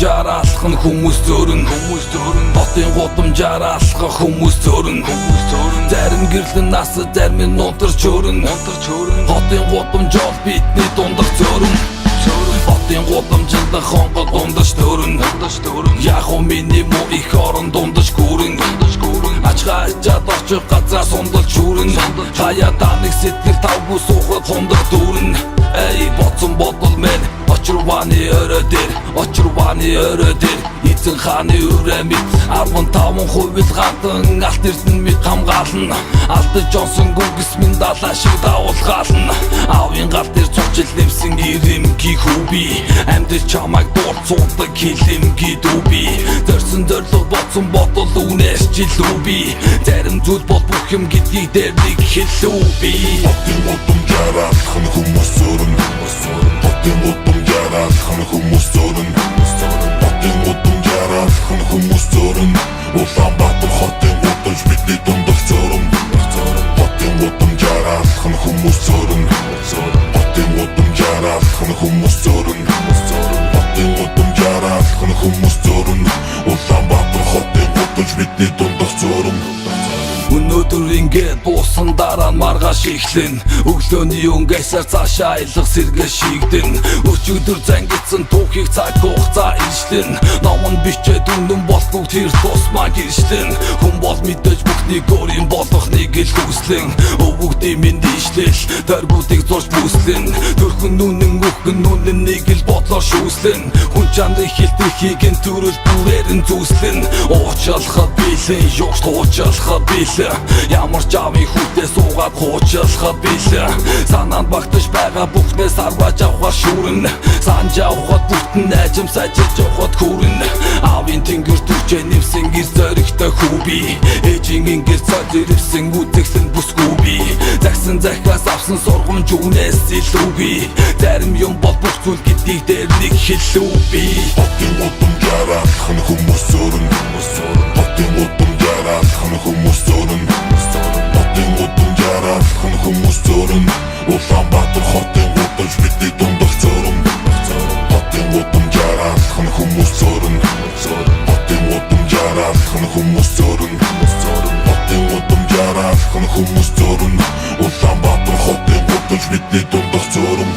жараалхан хүмүүс зөрөн хотын гудамжаар алхах хүмүүс зөрөн зарим гэрлэн насад зарим нь унтарч өрөн хотын гудамжол бидний дундах зөрөн хотын гудамжинд хонгод дундаж төрөн яг уу миний муу их орон дундаж гүрэн ачгаачаад очих газраас ундалж хүрэн хаяа таныг сэтгэл тавгүй суухад хундаг дүүрэн эй боцсон бодол мэн очирваны өрөө дээр эзэн хааны үрэмит 15% гадан алт эрдэн мэд хамгаална алдаж онсон гүгс минь далаа шиг давуулгаална аавын гал дээр цуцил нэмсэн ирэмгийн хүүби амьд чамайг дурцуулдаг хилэмгийн дүүби зорьсон зорилго бодсон бодол үнээс жилүүби зарим зүйл бол бүх юм гэдгийг дээр нэг хэлүүби хотын гудамжаар алхах хүмүүс зөрөн хотын гудамжаар алхах хүмүүс зөрөн хотын гудамжаар алхах хүмүүс зөрөн Улаанбаатар хотын гудамж бидний дундах зөрөн хотын гудамжаар алхах хүмүүс зөрөн хотын гудамжаар алхах хүмүүс зөрөн хотын гудамжаар алхах хүмүүс зөрөн Улаанбаатар хотын гудамж бидний дундах зөрөн Өнөөдөр ингээд буусан дараа нь маргааш эхлэн өглөөний өнгөсөр цаашаа аялах сэргээ шигдэн өчигдөр зангидсан түүхийг цаг хугацаа иршлэн номон бичээд үнэн болтуг тэр тусмаа гэрчлэн хүн бол мэдээж бүхнийг өөрийн болох нэг л хүслэн өвгдийн минь дийшлэл дөргүүдийг зурж бүслэн төрхөн нүнэн үхэн нүнэн нэг л бодлоо шүүслэн хүн чандрын хилтэхийг нь төрөл бүрээр нь зүслэн уучлахад билэн ёгш уучлахад билэн ямар ч авийн хүнтэй суугаад хуучилахад билээ санаанд багтаж байгаа бүхнээс арваж авахар шүүрэн санж авахад бүтэн найжим сажиж явахад хүрэн авийн тэнгэр түвчээ нэмсэн гэр зоригтой хүүби ээжийн гэр цад ирсэн үтгсэн бүсгүүби загсан захиас авсан сургамж үнээс илүүби зарим юм бол бүх зүйл гэдгийг дээр нэг хэлүүби хотын гудамжаар алхах хүмүүс зөрөн хотын гудамжаар алхах хүмүүс зөрөн хотын гудамжаар алхах хүмүүс зөрөн Улаанбаатар хотын гудамж бидний дундах зөрөн хотын гудамжаар алхах хүмүүс зөрөн хотын гудамжаар алхах хүмүүс зөрөн хотын гудамжаар алхах хүмүүс зөрөн Улаанбаатар хотын гудамж бидний дундах зөрөн